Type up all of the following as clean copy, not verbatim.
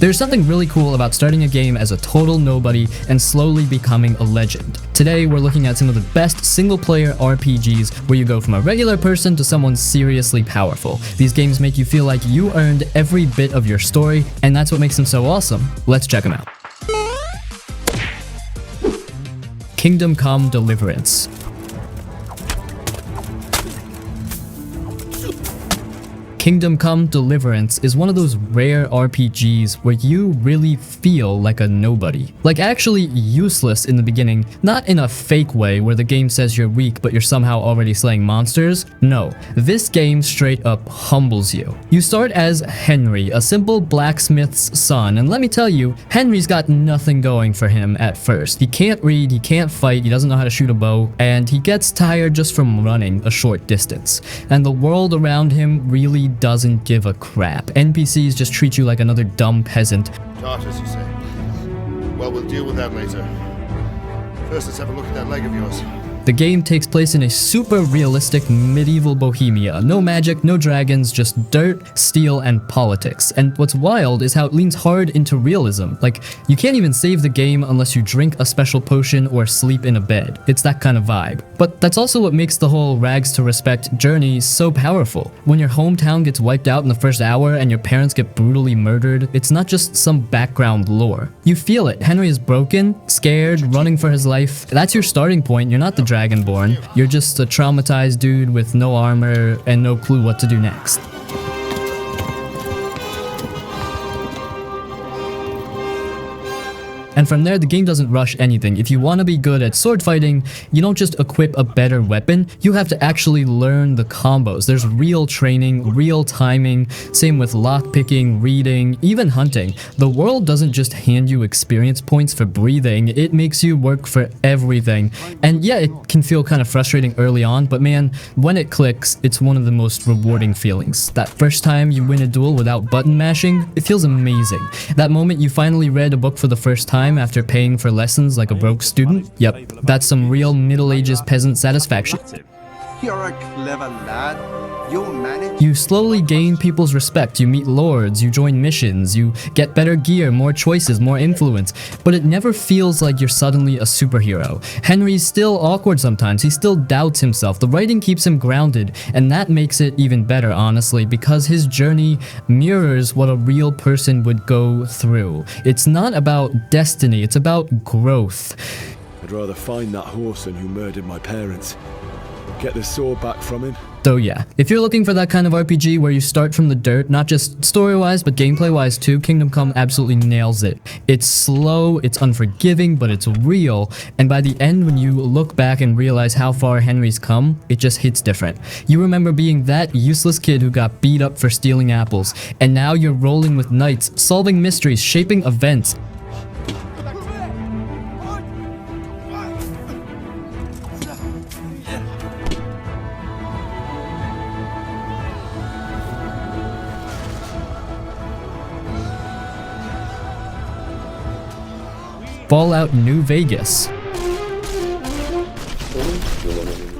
There's something really cool about starting a game as a total nobody and slowly becoming a legend. Today, we're looking at some of the best single-player RPGs where you go from a regular person to someone seriously powerful. These games make you feel like you earned every bit of your story, and that's what makes them so awesome. Let's check them out. Kingdom Come: Deliverance. Kingdom Come: Deliverance is one of those rare RPGs where you really feel like a nobody. Like actually useless in the beginning, not in a fake way where the game says you're weak but you're somehow already slaying monsters. No, this game straight up humbles you. You start as Henry, a simple blacksmith's son, and let me tell you, Henry's got nothing going for him at first. He can't read, he can't fight, he doesn't know how to shoot a bow, and he gets tired just from running a short distance. And the world around him really doesn't give a crap. NPCs just treat you like another dumb peasant. Tartars, you say? Well, we'll deal with that later. First, let's have a look at that leg of yours. The game takes place in a super realistic medieval Bohemia. No magic, no dragons, just dirt, steel, and politics. And what's wild is how it leans hard into realism. Like, you can't even save the game unless you drink a special potion or sleep in a bed. It's that kind of vibe. But that's also what makes the whole rags to respect journey so powerful. When your hometown gets wiped out in the first hour and your parents get brutally murdered, it's not just some background lore. You feel it. Henry is broken, scared, running for his life. That's your starting point. You're not the Dragonborn. You're just a traumatized dude with no armor and no clue what to do next. And from there, the game doesn't rush anything. If you want to be good at sword fighting, you don't just equip a better weapon, you have to actually learn the combos. There's real training, real timing, same with lockpicking, reading, even hunting. The world doesn't just hand you experience points for breathing, it makes you work for everything. And yeah, it can feel kind of frustrating early on, but man, when it clicks, it's one of the most rewarding feelings. That first time you win a duel without button mashing, it feels amazing. That moment you finally read a book for the first time after paying for lessons like a broke student? Yep, that's some real Middle Ages peasant satisfaction. You're a clever lad. You'll manage. You slowly gain people's respect, you meet lords, you join missions, you get better gear, more choices, more influence, but it never feels like you're suddenly a superhero. Henry's still awkward sometimes, he still doubts himself, the writing keeps him grounded, and that makes it even better, honestly, because his journey mirrors what a real person would go through. It's not about destiny, it's about growth. I'd rather find that horseman who murdered my parents. Get the sword back from him. So yeah, if you're looking for that kind of RPG where you start from the dirt, not just story-wise, but gameplay-wise too, Kingdom Come absolutely nails it. It's slow, it's unforgiving, but it's real, and by the end when you look back and realize how far Henry's come, it just hits different. You remember being that useless kid who got beat up for stealing apples, and now you're rolling with knights, solving mysteries, shaping events. Fallout New Vegas.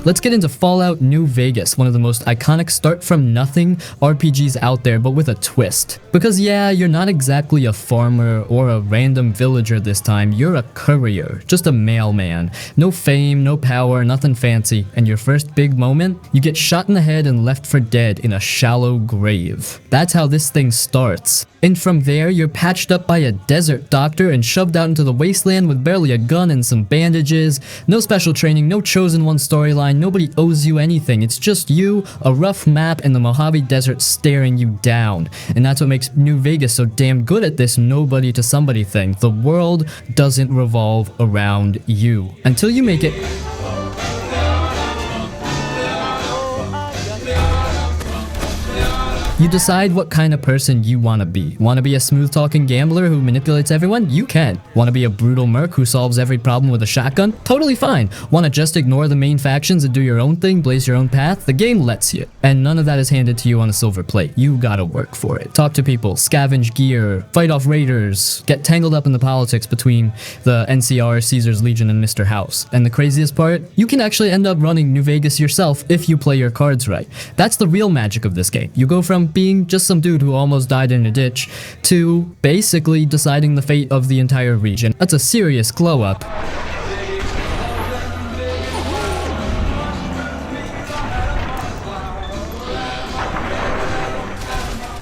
Let's get into Fallout New Vegas, one of the most iconic start-from-nothing RPGs out there, but with a twist. Because yeah, you're not exactly a farmer or a random villager this time, you're a courier, just a mailman. No fame, no power, nothing fancy, and your first big moment? You get shot in the head and left for dead in a shallow grave. That's how this thing starts. And from there, you're patched up by a desert doctor and shoved out into the wasteland with barely a gun and some bandages. No special training, no chosen one storyline, nobody owes you anything. It's just you, a rough map, and the Mojave Desert staring you down. And that's what makes New Vegas so damn good at this nobody to somebody thing. The world doesn't revolve around you. Until you make it. You decide what kind of person you want to be. Want to be a smooth-talking gambler who manipulates everyone? You can. Want to be a brutal merc who solves every problem with a shotgun? Totally fine. Want to just ignore the main factions and do your own thing, blaze your own path? The game lets you. And none of that is handed to you on a silver plate. You gotta work for it. Talk to people, scavenge gear, fight off raiders, get tangled up in the politics between the NCR, Caesar's Legion, and Mr. House. And the craziest part? You can actually end up running New Vegas yourself if you play your cards right. That's the real magic of this game. You go from of being just some dude who almost died in a ditch to basically deciding the fate of the entire region. That's a serious glow up.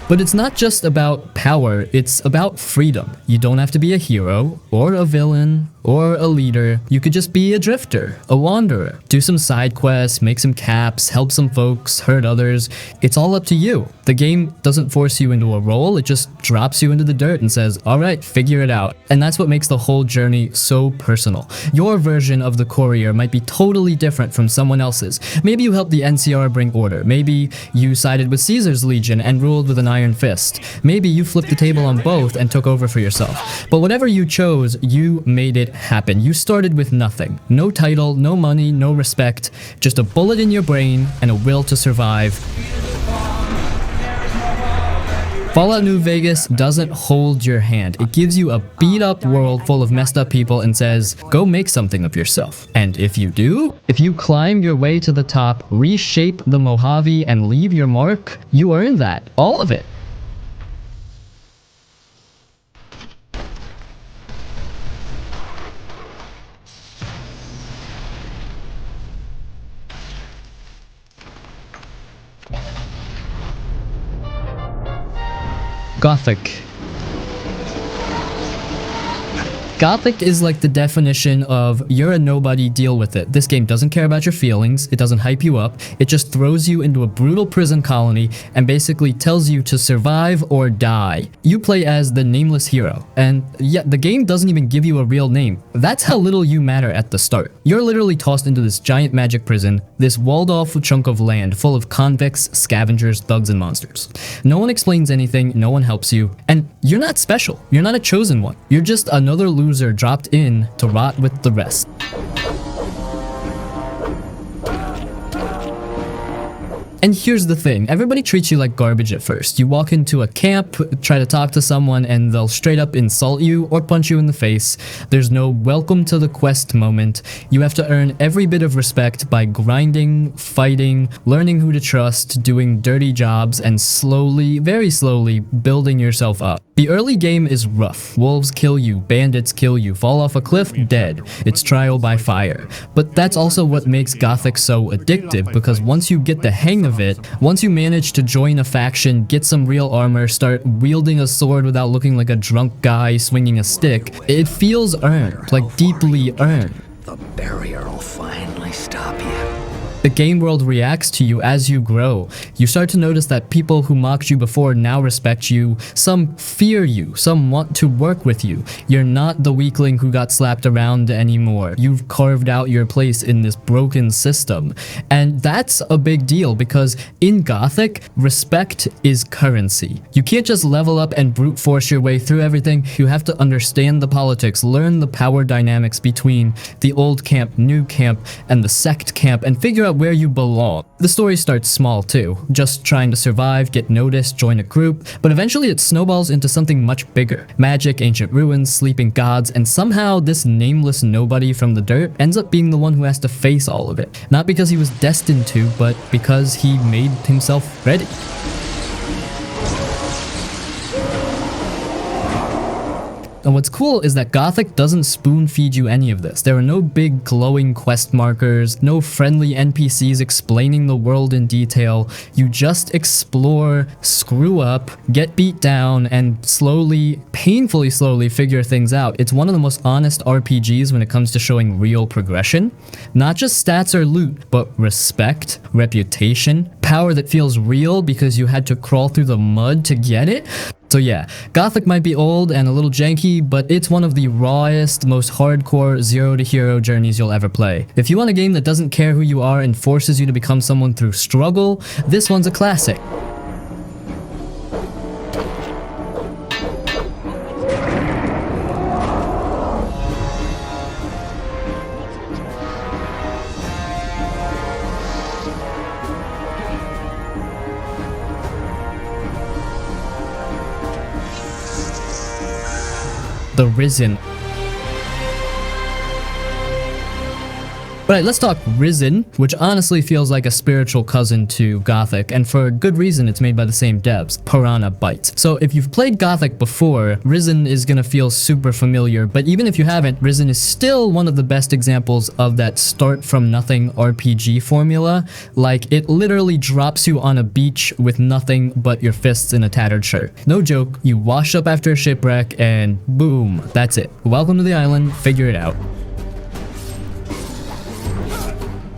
But it's not just about power, it's about freedom. You don't have to be a hero, or a villain, or a leader. You could just be a drifter, a wanderer. Do some side quests, make some caps, help some folks, hurt others. It's all up to you. The game doesn't force you into a role, it just drops you into the dirt and says, alright, figure it out. And that's what makes the whole journey so personal. Your version of the courier might be totally different from someone else's. Maybe you helped the NCR bring order. Maybe you sided with Caesar's Legion and ruled with an iron fist. Maybe you flipped the table on both and took over for yourself. But whatever you chose, you made it happen. You started with nothing. No title, no money, no respect, just a bullet in your brain and a will to survive. Fallout New Vegas doesn't hold your hand. It gives you a beat-up world full of messed up people and says, go make something of yourself. And if you do, if you climb your way to the top, reshape the Mojave, and leave your mark, you earn that. All of it. Gothic. Gothic is like the definition of you're a nobody, deal with it. This game doesn't care about your feelings, it doesn't hype you up, it just throws you into a brutal prison colony and basically tells you to survive or die. You play as the nameless hero, and yet the game doesn't even give you a real name. That's how little you matter at the start. You're literally tossed into this giant magic prison, this walled off chunk of land full of convicts, scavengers, thugs, and monsters. No one explains anything, no one helps you, and you're not special. You're not a chosen one. You're just another loser dropped in to rot with the rest. And here's the thing, everybody treats you like garbage at first. You walk into a camp, try to talk to someone, and they'll straight up insult you or punch you in the face. There's no welcome to the quest moment. You have to earn every bit of respect by grinding, fighting, learning who to trust, doing dirty jobs, and slowly, very slowly, building yourself up. The early game is rough. Wolves kill you, bandits kill you, fall off a cliff, dead. It's trial by fire. But that's also what makes Gothic so addictive, because once you get the hang of it, once you manage to join a faction, get some real armor, start wielding a sword without looking like a drunk guy swinging a stick, it feels earned, like deeply earned. The barrier will finally stop you. The game world reacts to you as you grow. You start to notice that people who mocked you before now respect you. Some fear you. Some want to work with you. You're not the weakling who got slapped around anymore. You've carved out your place in this broken system. And that's a big deal because in Gothic, respect is currency. You can't just level up and brute force your way through everything. You have to understand the politics, learn the power dynamics between the old camp, new camp, and the sect camp, and figure out where you belong. The story starts small too, just trying to survive, get noticed, join a group, but eventually it snowballs into something much bigger. Magic, ancient ruins, sleeping gods, and somehow this nameless nobody from the dirt ends up being the one who has to face all of it. Not because he was destined to, but because he made himself ready. And what's cool is that Gothic doesn't spoon feed you any of this. There are no big glowing quest markers, no friendly NPCs explaining the world in detail. You just explore, screw up, get beat down, and slowly, painfully slowly figure things out. It's one of the most honest RPGs when it comes to showing real progression. Not just stats or loot, but respect, reputation, power that feels real because you had to crawl through the mud to get it. So yeah, Gothic might be old and a little janky, but it's one of the rawest, most hardcore zero to hero journeys you'll ever play. If you want a game that doesn't care who you are and forces you to become someone through struggle, this one's a classic. The Risen. Alright, let's talk Risen, which honestly feels like a spiritual cousin to Gothic, and for good reason. It's made by the same devs, Piranha Bytes. So if you've played Gothic before, Risen is gonna feel super familiar, but even if you haven't, Risen is still one of the best examples of that start from nothing RPG formula. Like, it literally drops you on a beach with nothing but your fists in a tattered shirt. No joke, you wash up after a shipwreck and boom, that's it. Welcome to the island, figure it out.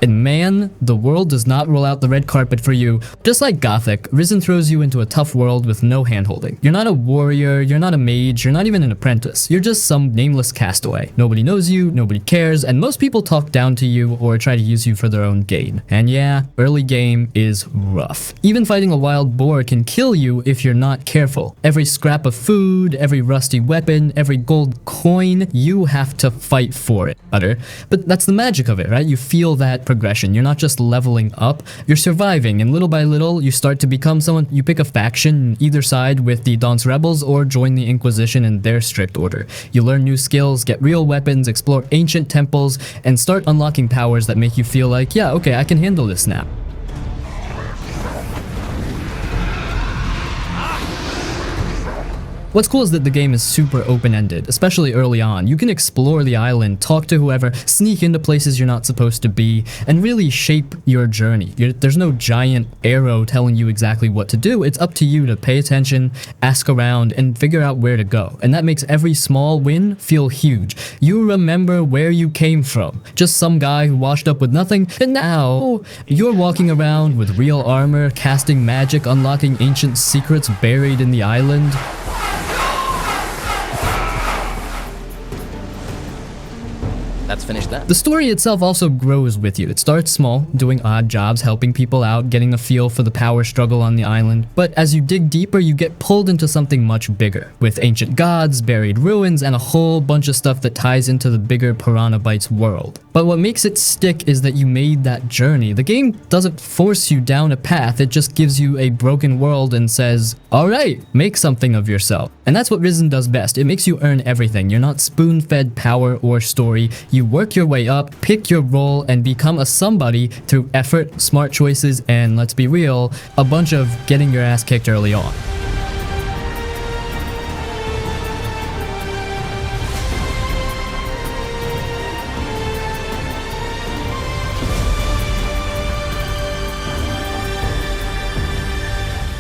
And man, the world does not roll out the red carpet for you. Just like Gothic, Risen throws you into a tough world with no handholding. You're not a warrior, you're not a mage, you're not even an apprentice. You're just some nameless castaway. Nobody knows you, nobody cares, and most people talk down to you or try to use you for their own gain. And yeah, early game is rough. Even fighting a wild boar can kill you if you're not careful. Every scrap of food, every rusty weapon, every gold coin, you have to fight for it. But that's the magic of it, right? You feel that progression. You're not just leveling up, you're surviving, and little by little you start to become someone. You pick a faction either side with the Daunt's Rebels or join the Inquisition in their strict order. You learn new skills, get real weapons, explore ancient temples, and start unlocking powers that make you feel like, yeah, okay, I can handle this now. What's cool is that the game is super open-ended, especially early on. You can explore the island, talk to whoever, sneak into places you're not supposed to be, and really shape your journey. There's no giant arrow telling you exactly what to do. It's up to you to pay attention, ask around, and figure out where to go. And that makes every small win feel huge. You remember where you came from. Just some guy who washed up with nothing, and now you're walking around with real armor, casting magic, unlocking ancient secrets buried in the island. Let's finish that. The story itself also grows with you. It starts small, doing odd jobs, helping people out, getting a feel for the power struggle on the island. But as you dig deeper, you get pulled into something much bigger, with ancient gods, buried ruins, and a whole bunch of stuff that ties into the bigger Piranha Bytes world. But what makes it stick is that you made that journey. The game doesn't force you down a path, it just gives you a broken world and says, alright, make something of yourself. And that's what Risen does best. It makes you earn everything. You're not spoon-fed power or story. You work your way up, pick your role, and become a somebody through effort, smart choices, and let's be real, a bunch of getting your ass kicked early on.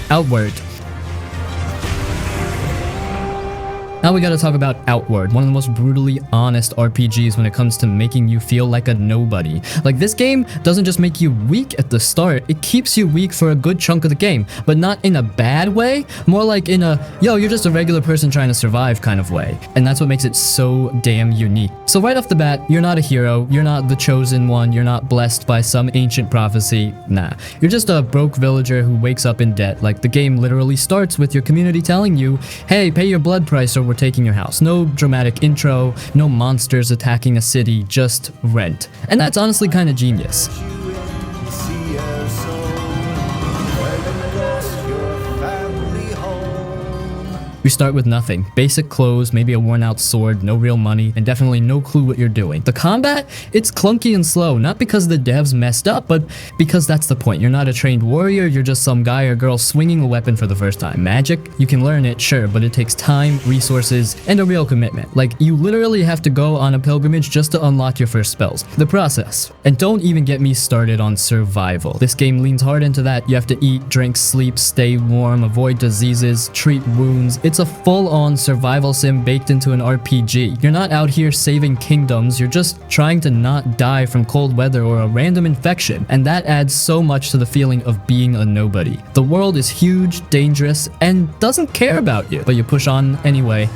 Outward. Now we gotta talk about Outward, one of the most brutally honest RPGs when it comes to making you feel like a nobody. Like, this game doesn't just make you weak at the start, it keeps you weak for a good chunk of the game, but not in a bad way, more like in a, yo, you're just a regular person trying to survive kind of way. And that's what makes it so damn unique. So right off the bat, you're not a hero, you're not the chosen one, you're not blessed by some ancient prophecy, nah. You're just a broke villager who wakes up in debt. Like, the game literally starts with your community telling you, hey, pay your blood price or we're taking your house. No dramatic intro, no monsters attacking a city, just rent. And that's honestly kind of genius. You start with nothing. Basic clothes, maybe a worn out sword, no real money, and definitely no clue what you're doing. The combat? It's clunky and slow, not because the devs messed up, but because that's the point. You're not a trained warrior, you're just some guy or girl swinging a weapon for the first time. Magic? You can learn it, sure, but it takes time, resources, and a real commitment. Like, you literally have to go on a pilgrimage just to unlock your first spells. The process. And don't even get me started on survival. This game leans hard into that. You have to eat, drink, sleep, stay warm, avoid diseases, treat wounds. It's a full-on survival sim baked into an RPG. You're not out here saving kingdoms, you're just trying to not die from cold weather or a random infection, and that adds so much to the feeling of being a nobody. The world is huge, dangerous, and doesn't care about you, but you push on anyway.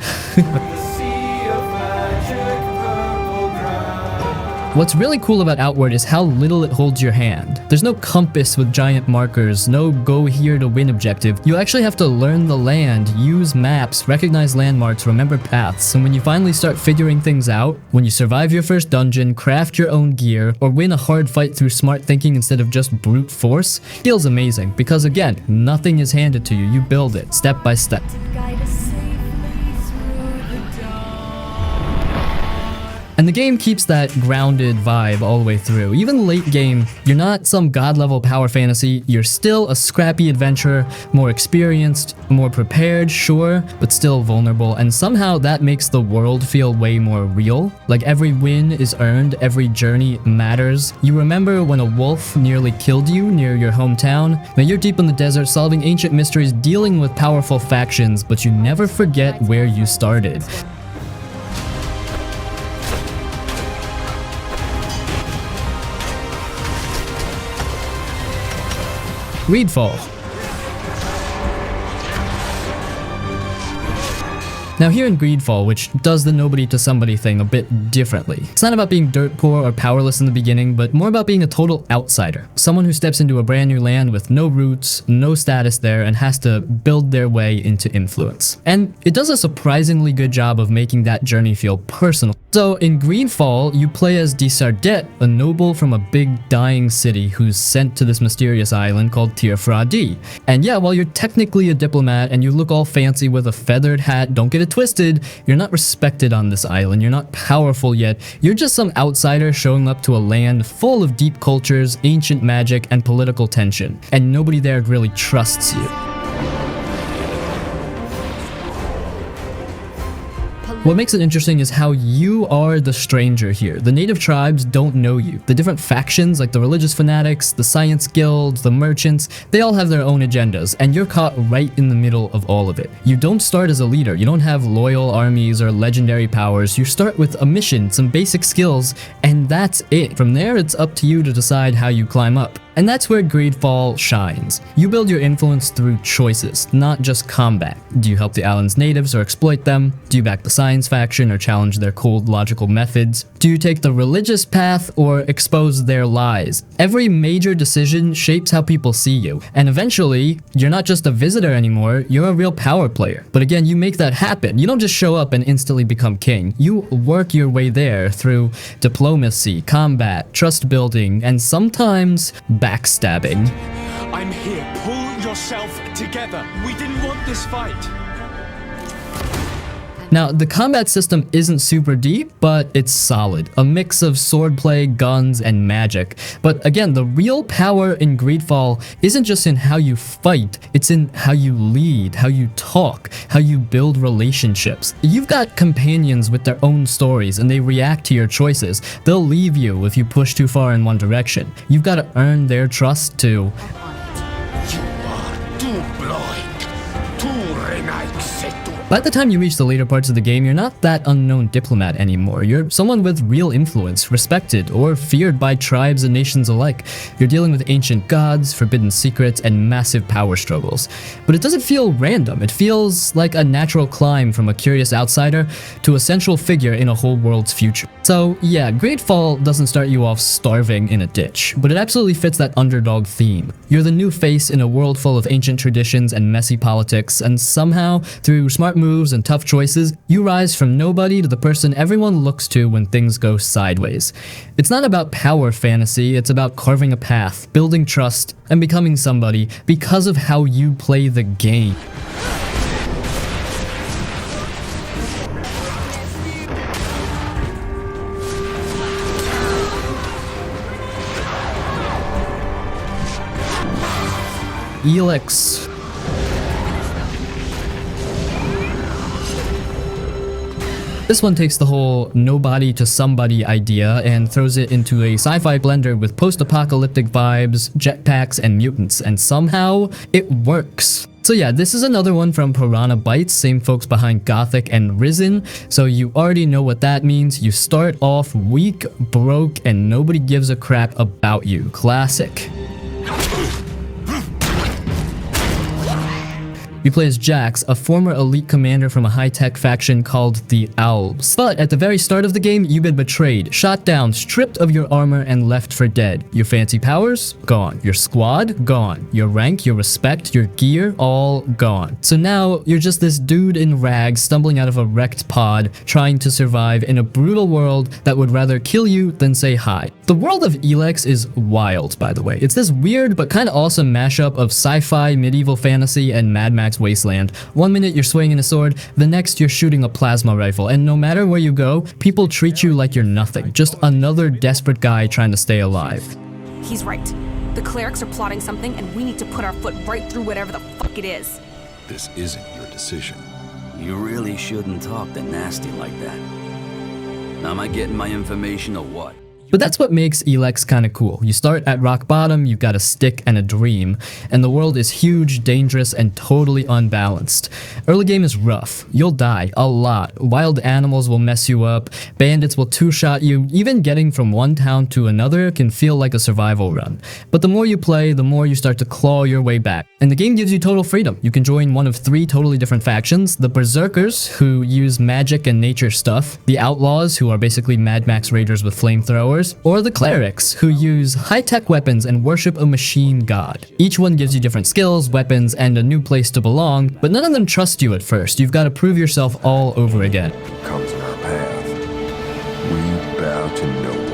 What's really cool about Outward is how little it holds your hand. There's no compass with giant markers, no go here to win objective. You actually have to learn the land, use maps, recognize landmarks, remember paths, and when you finally start figuring things out, when you survive your first dungeon, craft your own gear, or win a hard fight through smart thinking instead of just brute force, feels amazing, because again, nothing is handed to you, you build it, step by step. And the game keeps that grounded vibe all the way through. Even late game, you're not some god-level power fantasy, you're still a scrappy adventurer, more experienced, more prepared, sure, but still vulnerable, and somehow that makes the world feel way more real. Like every win is earned, every journey matters. You remember when a wolf nearly killed you near your hometown? Now you're deep in the desert solving ancient mysteries, dealing with powerful factions, but you never forget where you started. Greedfall. Now here in Greedfall, which does the nobody to somebody thing a bit differently. It's not about being dirt poor or powerless in the beginning, but more about being a total outsider. Someone who steps into a brand new land with no roots, no status there, and has to build their way into influence. And it does a surprisingly good job of making that journey feel personal. So in Greedfall, you play as Desardet, a noble from a big dying city who's sent to this mysterious island called Tir-Fra-Di. And yeah, while you're technically a diplomat and you look all fancy with a feathered hat, don't get it twisted, you're not respected on this island, you're not powerful yet, you're just some outsider showing up to a land full of deep cultures, ancient magic, and political tension. And nobody there really trusts you. What makes it interesting is how you are the stranger here. The native tribes don't know you. The different factions, like the religious fanatics, the science guilds, the merchants, they all have their own agendas, and you're caught right in the middle of all of it. You don't start as a leader. You don't have loyal armies or legendary powers. You start with a mission, some basic skills, and that's it. From there, it's up to you to decide how you climb up. And that's where Greedfall shines. You build your influence through choices, not just combat. Do you help the island's natives or exploit them? Do you back the science faction or challenge their cold logical methods? Do you take the religious path or expose their lies? Every major decision shapes how people see you. And eventually, you're not just a visitor anymore, you're a real power player. But again, you make that happen. You don't just show up and instantly become king. You work your way there through diplomacy, combat, trust building, and sometimes backstabbing. I'm here. Pull yourself together. We didn't want this fight. Now, the combat system isn't super deep, but it's solid. A mix of swordplay, guns, and magic. But again, the real power in Greedfall isn't just in how you fight, it's in how you lead, how you talk, how you build relationships. You've got companions with their own stories, and they react to your choices. They'll leave you if you push too far in one direction. You've got to earn their trust too. By the time you reach the later parts of the game, you're not that unknown diplomat anymore. You're someone with real influence, respected or feared by tribes and nations alike. You're dealing with ancient gods, forbidden secrets, and massive power struggles. But it doesn't feel random. It feels like a natural climb from a curious outsider to a central figure in a whole world's future. So yeah, Greedfall doesn't start you off starving in a ditch, but it absolutely fits that underdog theme. You're the new face in a world full of ancient traditions and messy politics, and somehow, through smart moves and tough choices, you rise from nobody to the person everyone looks to when things go sideways. It's not about power fantasy, it's about carving a path, building trust, and becoming somebody because of how you play the game. Elix. This one takes the whole nobody to somebody idea and throws it into a sci-fi blender with post-apocalyptic vibes, jetpacks, and mutants, and somehow it works. So yeah, this is another one from Piranha Bytes, same folks behind Gothic and Risen, so you already know what that means. You start off weak, broke, and nobody gives a crap about you. Classic. You play as Jax, a former elite commander from a high-tech faction called the Owls. But at the very start of the game, you've been betrayed, shot down, stripped of your armor, and left for dead. Your fancy powers? Gone. Your squad? Gone. Your rank, your respect, your gear? All gone. So now, you're just this dude in rags stumbling out of a wrecked pod, trying to survive in a brutal world that would rather kill you than say hi. The world of Elex is wild, by the way. It's this weird but kinda awesome mashup of sci-fi, medieval fantasy, and Mad Max Max Wasteland. One minute you're swinging a sword, the next you're shooting a plasma rifle, and no matter where you go, people treat you like you're nothing, just another desperate guy trying to stay alive. He's right. The clerics are plotting something, and we need to put our foot right through whatever the fuck it is. This isn't your decision. You really shouldn't talk that nasty like that. Am I getting my information or what? But that's what makes Elex kinda cool. You start at rock bottom, you've got a stick and a dream, and the world is huge, dangerous, and totally unbalanced. Early game is rough. You'll die, a lot. Wild animals will mess you up, bandits will two-shot you, even getting from one town to another can feel like a survival run. But the more you play, the more you start to claw your way back. And the game gives you total freedom. You can join one of 3 totally different factions: the Berserkers, who use magic and nature stuff, the Outlaws, who are basically Mad Max Raiders with flamethrowers, or the Clerics, who use high-tech weapons and worship a machine god. Each one gives you different skills, weapons, and a new place to belong, but none of them trust you at first. You've got to prove yourself all over again. Comes in our path. We bow to no one.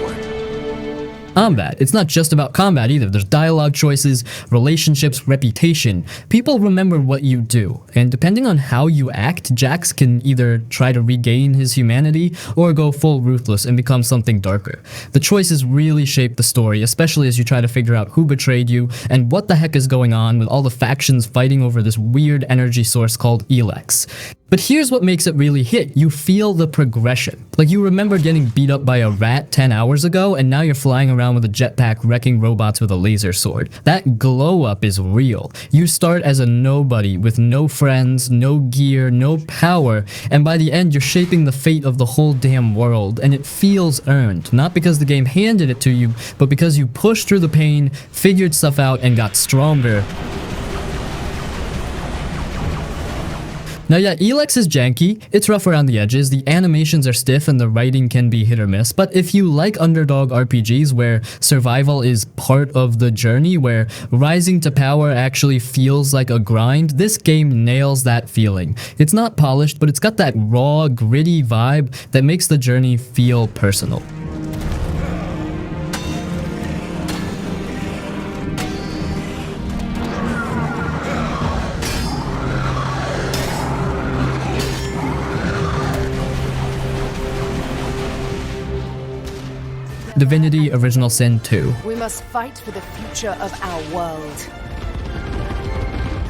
Combat. It's not just about combat either. There's dialogue choices, relationships, reputation. People remember what you do, and depending on how you act, Jax can either try to regain his humanity or go full ruthless and become something darker. The choices really shape the story, especially as you try to figure out who betrayed you and what the heck is going on with all the factions fighting over this weird energy source called Elex. But here's what makes it really hit. You feel the progression. Like, you remember getting beat up by a rat 10 hours ago, and now you're flying around with a jetpack wrecking robots with a laser sword. That glow up is real. You start as a nobody with no friends, no gear, no power, and by the end you're shaping the fate of the whole damn world, and it feels earned. Not because the game handed it to you, but because you pushed through the pain, figured stuff out, and got stronger. Now yeah, Elex is janky, it's rough around the edges, the animations are stiff and the writing can be hit or miss, but if you like underdog RPGs where survival is part of the journey, where rising to power actually feels like a grind, this game nails that feeling. It's not polished, but it's got that raw, gritty vibe that makes the journey feel personal. Divinity Original Sin 2. We must fight for the future of our world.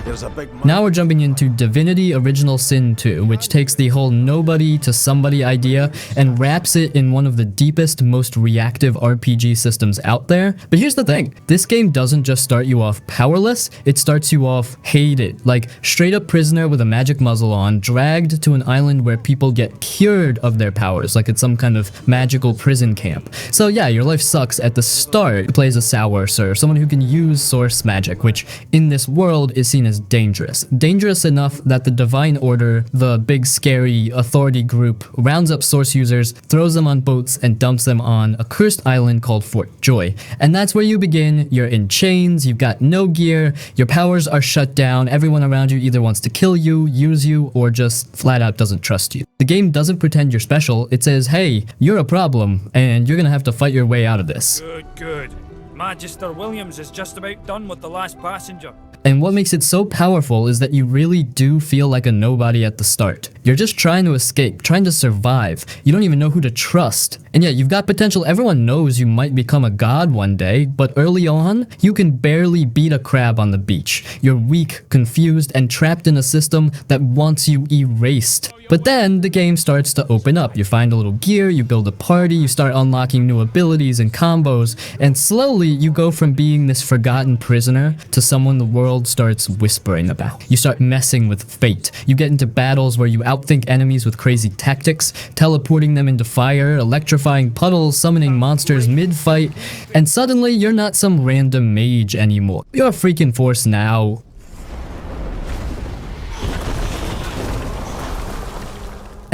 There's a big Now we're jumping into Divinity Original Sin 2, which takes the whole nobody to somebody idea and wraps it in one of the deepest, most reactive RPG systems out there. But here's the thing, this game doesn't just start you off powerless, it starts you off hated, like straight up prisoner with a magic muzzle on, dragged to an island where people get cured of their powers, like it's some kind of magical prison camp. So yeah, your life sucks at the start. It plays a sour sir, someone who can use source magic, which in this world is seen as dangerous. Dangerous enough that the Divine Order, the big scary authority group, rounds up source users, throws them on boats, and dumps them on a cursed island called Fort Joy. And that's where you begin. You're in chains, you've got no gear, your powers are shut down, everyone around you either wants to kill you, use you, or just flat out doesn't trust you. The game doesn't pretend you're special, it says, hey, you're a problem, and you're gonna have to fight your way out of this. Good. Magister Williams is just about done with the last passenger. And what makes it so powerful is that you really do feel like a nobody at the start. You're just trying to escape, trying to survive. You don't even know who to trust. And yet you've got potential. Everyone knows you might become a god one day, but early on, you can barely beat a crab on the beach. You're weak, confused, and trapped in a system that wants you erased. But then the game starts to open up. You find a little gear, you build a party, you start unlocking new abilities and combos, and slowly you go from being this forgotten prisoner to someone the world starts whispering about. You start messing with fate. You get into battles where you outthink enemies with crazy tactics, teleporting them into fire, electrifying puddles, summoning monsters mid-fight, and suddenly you're not some random mage anymore. You're a freaking force now.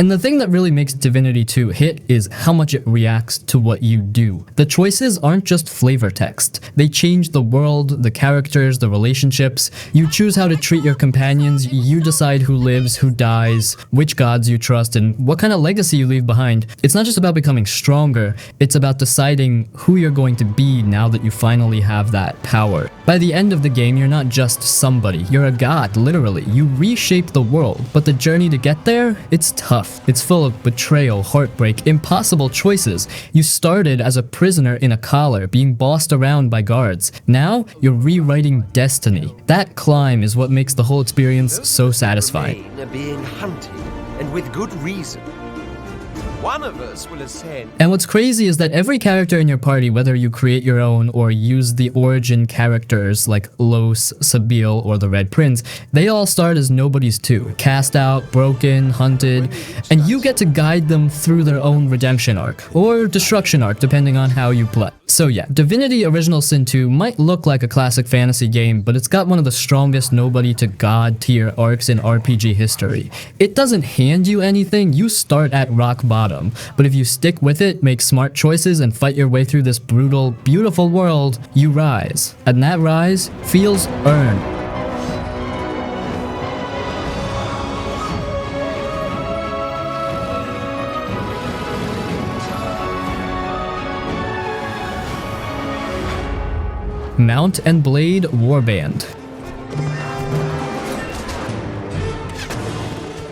And the thing that really makes Divinity 2 hit is how much it reacts to what you do. The choices aren't just flavor text. They change the world, the characters, the relationships. You choose how to treat your companions, you decide who lives, who dies, which gods you trust, and what kind of legacy you leave behind. It's not just about becoming stronger, it's about deciding who you're going to be now that you finally have that power. By the end of the game, you're not just somebody, you're a god, literally. You reshape the world, but the journey to get there, it's tough. It's full of betrayal, heartbreak, impossible choices. You started as a prisoner in a collar, being bossed around by guards. Now, you're rewriting destiny. That climb is what makes the whole experience so satisfying. Are being hunted, and with good reason. One of us will ascend. And what's crazy is that every character in your party, whether you create your own or use the origin characters like Los, Sabil, or the Red Prince, they all start as nobodies too. Cast out, broken, hunted, and you get to guide them through their own redemption arc, or destruction arc, depending on how you play. So yeah, Divinity Original Sin 2 might look like a classic fantasy game, but it's got one of the strongest nobody to god tier arcs in RPG history. It doesn't hand you anything, you start at rock bottom. But if you stick with it, make smart choices, and fight your way through this brutal, beautiful world, you rise. And that rise feels earned. Mount and Blade Warband.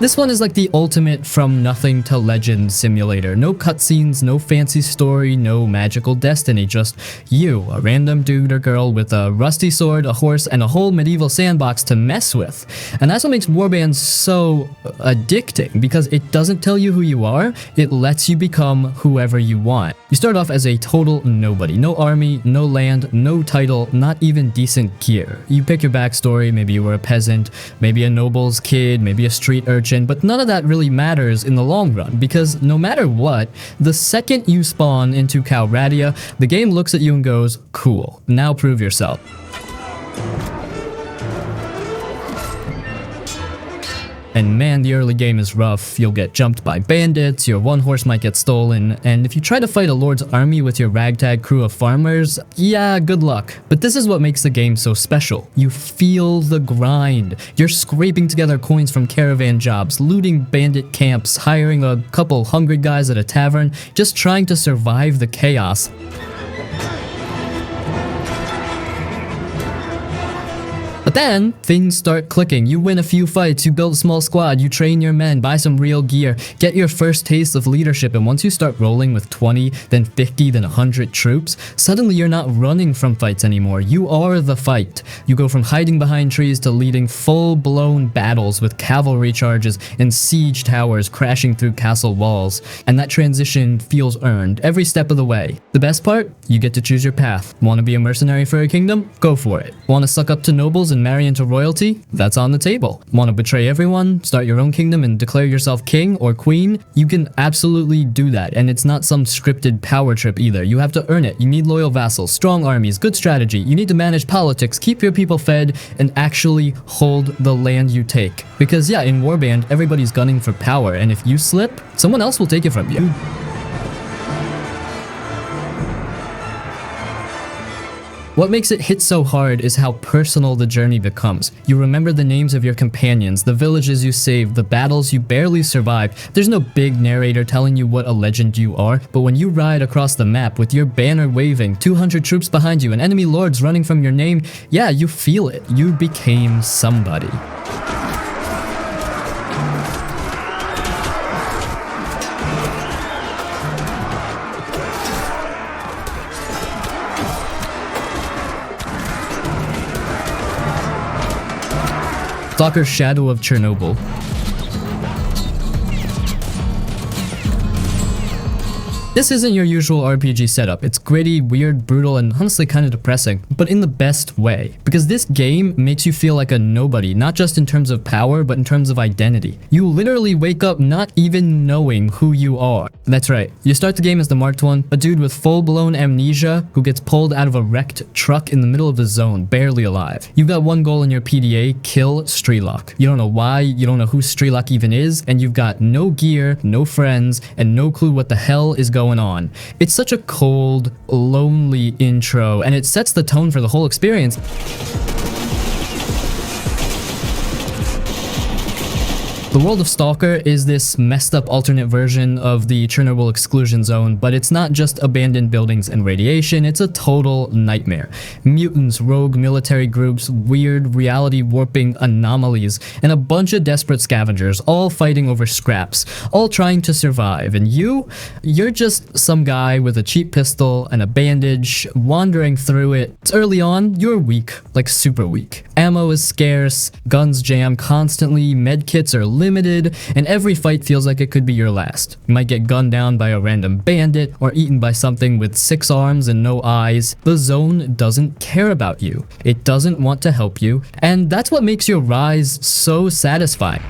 This one is like the ultimate from nothing to legend simulator. No cutscenes, no fancy story, no magical destiny, just you, a random dude or girl with a rusty sword, a horse, and a whole medieval sandbox to mess with. And that's what makes Warband so addicting, because it doesn't tell you who you are, it lets you become whoever you want. You start off as a total nobody. No army, no land, no title, not even decent gear. You pick your backstory, maybe you were a peasant, maybe a noble's kid, maybe a street urchin, but none of that really matters in the long run, because no matter what, the second you spawn into Calradia, the game looks at you and goes, cool, now prove yourself. And man, the early game is rough. You'll get jumped by bandits, your one horse might get stolen, and if you try to fight a lord's army with your ragtag crew of farmers, yeah, good luck. But this is what makes the game so special. You feel the grind. You're scraping together coins from caravan jobs, looting bandit camps, hiring a couple hungry guys at a tavern, just trying to survive the chaos. But then, things start clicking. You win a few fights, you build a small squad, you train your men, buy some real gear, get your first taste of leadership, and once you start rolling with 20, then 50, then 100 troops, suddenly you're not running from fights anymore. You are the fight. You go from hiding behind trees to leading full-blown battles with cavalry charges and siege towers crashing through castle walls. And that transition feels earned every step of the way. The best part? You get to choose your path. Want to be a mercenary for a kingdom? Go for it. Want to suck up to nobles and marry into royalty? That's on the table. Want to betray everyone, start your own kingdom, and declare yourself king or queen? You can absolutely do that, and it's not some scripted power trip either. You have to earn it. You need loyal vassals, strong armies, good strategy. You need to manage politics, keep your people fed, and actually hold the land you take. Because yeah, in Warband, everybody's gunning for power, and if you slip, someone else will take it from you. What makes it hit so hard is how personal the journey becomes. You remember the names of your companions, the villages you saved, the battles you barely survived. There's no big narrator telling you what a legend you are, but when you ride across the map with your banner waving, 200 troops behind you, and enemy lords running from your name, yeah, you feel it. You became somebody. Stalker's Shadow of Chernobyl. This isn't your usual RPG setup. It's gritty, weird, brutal, and honestly kind of depressing, but in the best way. Because this game makes you feel like a nobody, not just in terms of power, but in terms of identity. You literally wake up not even knowing who you are. That's right. You start the game as the Marked One, a dude with full-blown amnesia who gets pulled out of a wrecked truck in the middle of the zone, barely alive. You've got one goal in your PDA, kill Strelok. You don't know why, you don't know who Strelok even is, and you've got no gear, no friends, and no clue what the hell is going on. It's such a cold, lonely intro, and it sets the tone for the whole experience. The world of Stalker is this messed up alternate version of the Chernobyl exclusion zone, but it's not just abandoned buildings and radiation, it's a total nightmare. Mutants, rogue military groups, weird reality warping anomalies, and a bunch of desperate scavengers all fighting over scraps, all trying to survive, and you're just some guy with a cheap pistol and a bandage wandering through it. It's early on, you're weak, like super weak. Ammo is scarce, guns jam constantly, medkits are limited, and every fight feels like it could be your last. You might get gunned down by a random bandit or eaten by something with 6 arms and no eyes. The zone doesn't care about you. It doesn't want to help you, and that's what makes your rise so satisfying.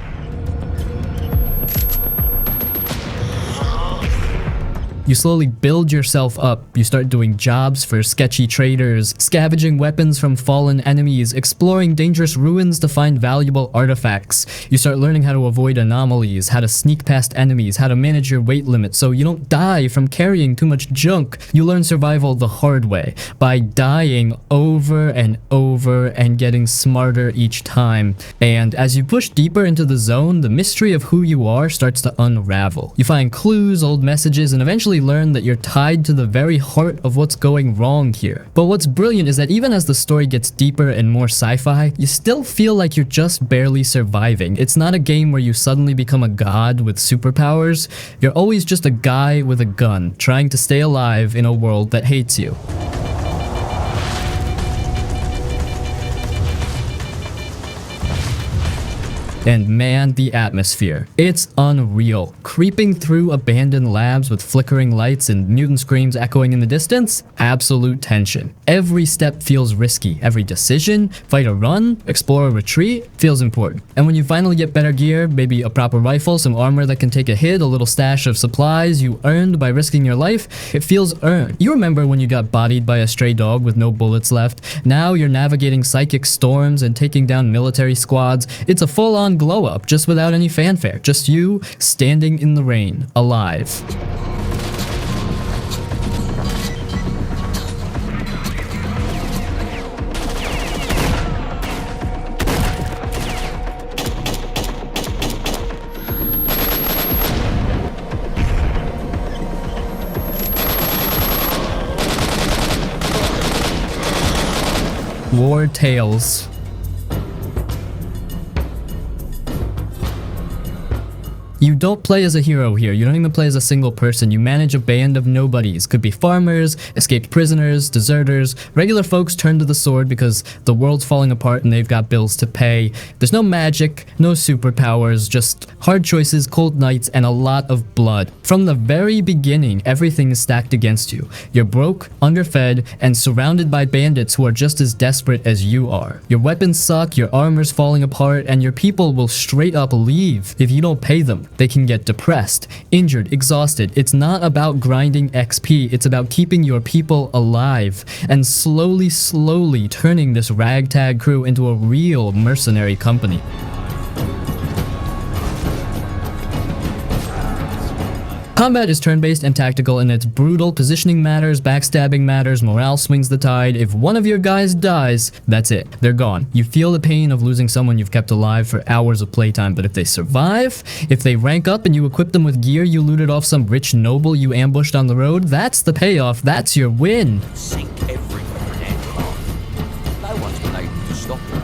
You slowly build yourself up. You start doing jobs for sketchy traders, scavenging weapons from fallen enemies, exploring dangerous ruins to find valuable artifacts. You start learning how to avoid anomalies, how to sneak past enemies, how to manage your weight limit so you don't die from carrying too much junk. You learn survival the hard way, by dying over and over and getting smarter each time. And as you push deeper into the zone, the mystery of who you are starts to unravel. You find clues, old messages, and eventually learn that you're tied to the very heart of what's going wrong here. But what's brilliant is that even as the story gets deeper and more sci-fi, you still feel like you're just barely surviving. It's not a game where you suddenly become a god with superpowers. You're always just a guy with a gun, trying to stay alive in a world that hates you. And man, the atmosphere. It's unreal. Creeping through abandoned labs with flickering lights and mutant screams echoing in the distance, absolute tension. Every step feels risky. Every decision, fight or run, explore or retreat, feels important. And when you finally get better gear, maybe a proper rifle, some armor that can take a hit, a little stash of supplies you earned by risking your life, it feels earned. You remember when you got bodied by a stray dog with no bullets left? Now you're navigating psychic storms and taking down military squads. It's a full-on glow up, just without any fanfare. Just you standing in the rain, alive. War Tales. You don't play as a hero here, you don't even play as a single person, you manage a band of nobodies. Could be farmers, escaped prisoners, deserters, regular folks turn to the sword because the world's falling apart and they've got bills to pay. There's no magic, no superpowers, just hard choices, cold nights, and a lot of blood. From the very beginning, everything is stacked against you. You're broke, underfed, and surrounded by bandits who are just as desperate as you are. Your weapons suck, your armor's falling apart, and your people will straight up leave if you don't pay them. They can get depressed, injured, exhausted. It's not about grinding XP, it's about keeping your people alive and slowly turning this ragtag crew into a real mercenary company. Combat is turn-based and tactical, and it's brutal. Positioning matters, backstabbing matters, morale swings the tide. If one of your guys dies, that's it. They're gone. You feel the pain of losing someone you've kept alive for hours of playtime, but if they survive, if they rank up and you equip them with gear you looted off some rich noble you ambushed on the road, that's the payoff. That's your win. Sink everything in aircraft. No one's been able to stop them.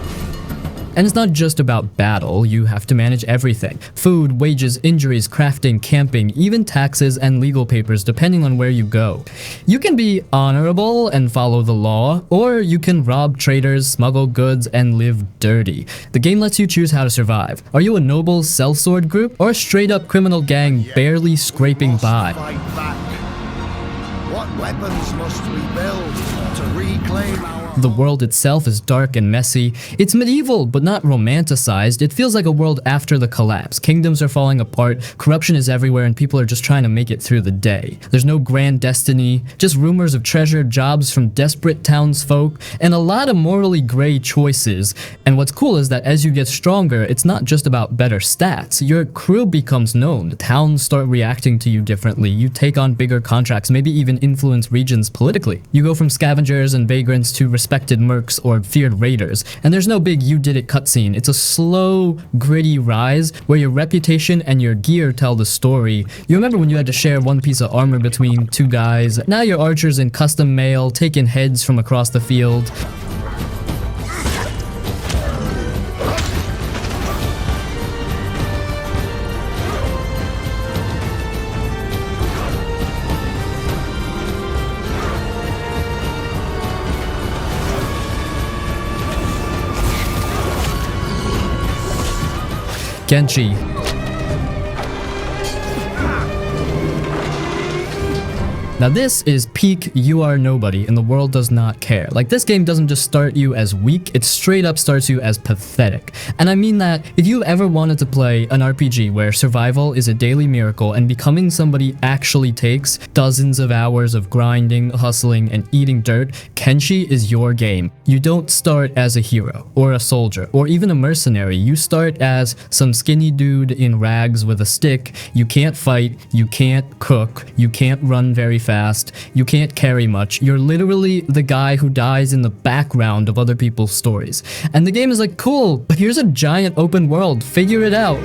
And it's not just about battle, you have to manage everything. Food, wages, injuries, crafting, camping, even taxes and legal papers depending on where you go. You can be honorable and follow the law, or you can rob traders, smuggle goods, and live dirty. The game lets you choose how to survive. Are you a noble sellsword group, or a straight up criminal gang barely scraping by? Fight back. What weapons must we build to reclaim our... The world itself is dark and messy. It's medieval, but not romanticized. It feels like a world after the collapse. Kingdoms are falling apart, corruption is everywhere, and people are just trying to make it through the day. There's no grand destiny, just rumors of treasure, jobs from desperate townsfolk, and a lot of morally gray choices. And what's cool is that as you get stronger, it's not just about better stats. Your crew becomes known. Towns start reacting to you differently. You take on bigger contracts, maybe even influence regions politically. You go from scavengers and vagrants to respected mercs or feared raiders. And there's no big you did it cutscene. It's a slow, gritty rise where your reputation and your gear tell the story. You remember when you had to share one piece of armor between two guys? Now your archers in custom mail, taking heads from across the field. Kenshi. Now this is peak you are nobody and the world does not care. Like, this game doesn't just start you as weak, it straight up starts you as pathetic. And I mean that if you ever wanted to play an RPG where survival is a daily miracle and becoming somebody actually takes dozens of hours of grinding, hustling, and eating dirt, Kenshi is your game. You don't start as a hero, or a soldier, or even a mercenary. You start as some skinny dude in rags with a stick. You can't fight, you can't cook, you can't run very fast, you can't carry much. You're literally the guy who dies in the background of other people's stories. And the game is like, cool, but here's a giant open world, figure it out.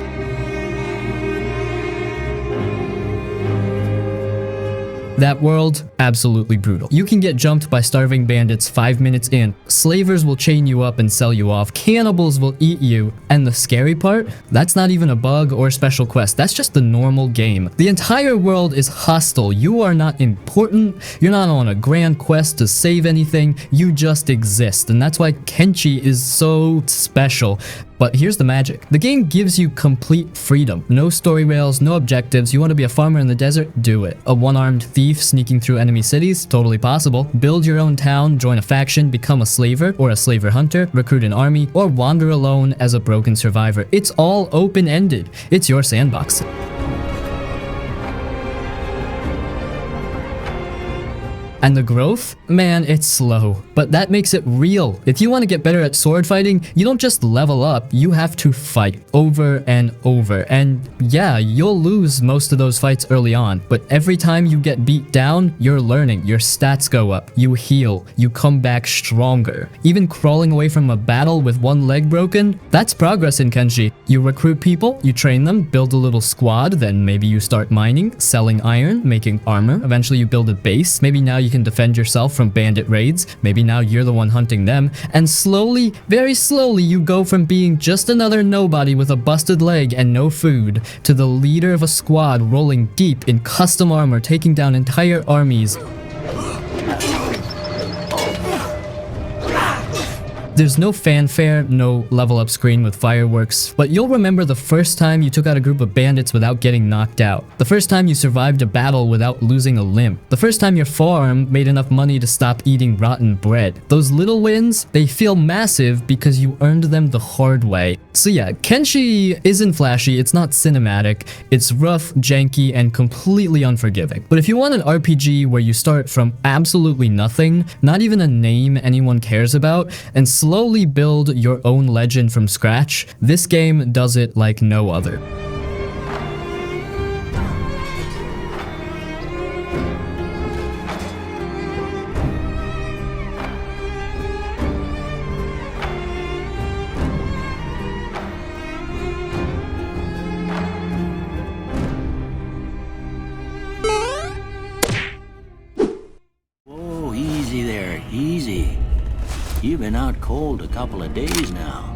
That world, absolutely brutal. You can get jumped by starving bandits 5 minutes in. Slavers will chain you up and sell you off. Cannibals will eat you. And the scary part? That's not even a bug or special quest. That's just the normal game. The entire world is hostile. You are not important. You're not on a grand quest to save anything. You just exist. And that's why Kenshi is so special. But here's the magic. The game gives you complete freedom. No story rails, no objectives. You want to be a farmer in the desert? Do it. A one-armed thief sneaking through enemy cities? Totally possible. Build your own town, join a faction, become a slaver or a slaver hunter, recruit an army, or wander alone as a broken survivor. It's all open-ended. It's your sandbox. And the growth? Man, it's slow. But that makes it real. If you want to get better at sword fighting, you don't just level up, you have to fight over and over. And yeah, you'll lose most of those fights early on, but every time you get beat down, you're learning, your stats go up, you heal, you come back stronger. Even crawling away from a battle with one leg broken, that's progress in Kenshi. You recruit people, you train them, build a little squad, then maybe you start mining, selling iron, making armor, eventually you build a base, maybe now you can defend yourself from bandit raids, maybe now you're the one hunting them, and slowly, very slowly, you go from being just another nobody with a busted leg and no food to the leader of a squad rolling deep in custom armor, taking down entire armies. There's no fanfare, no level up screen with fireworks, but you'll remember the first time you took out a group of bandits without getting knocked out. The first time you survived a battle without losing a limb. The first time your farm made enough money to stop eating rotten bread. Those little wins, they feel massive because you earned them the hard way. So yeah, Kenshi isn't flashy, it's not cinematic, it's rough, janky, and completely unforgiving. But if you want an RPG where you start from absolutely nothing, not even a name anyone cares about, and slowly build your own legend from scratch, this game does it like no other. Whoa, easy there, easy. You've been out cold a couple of days now.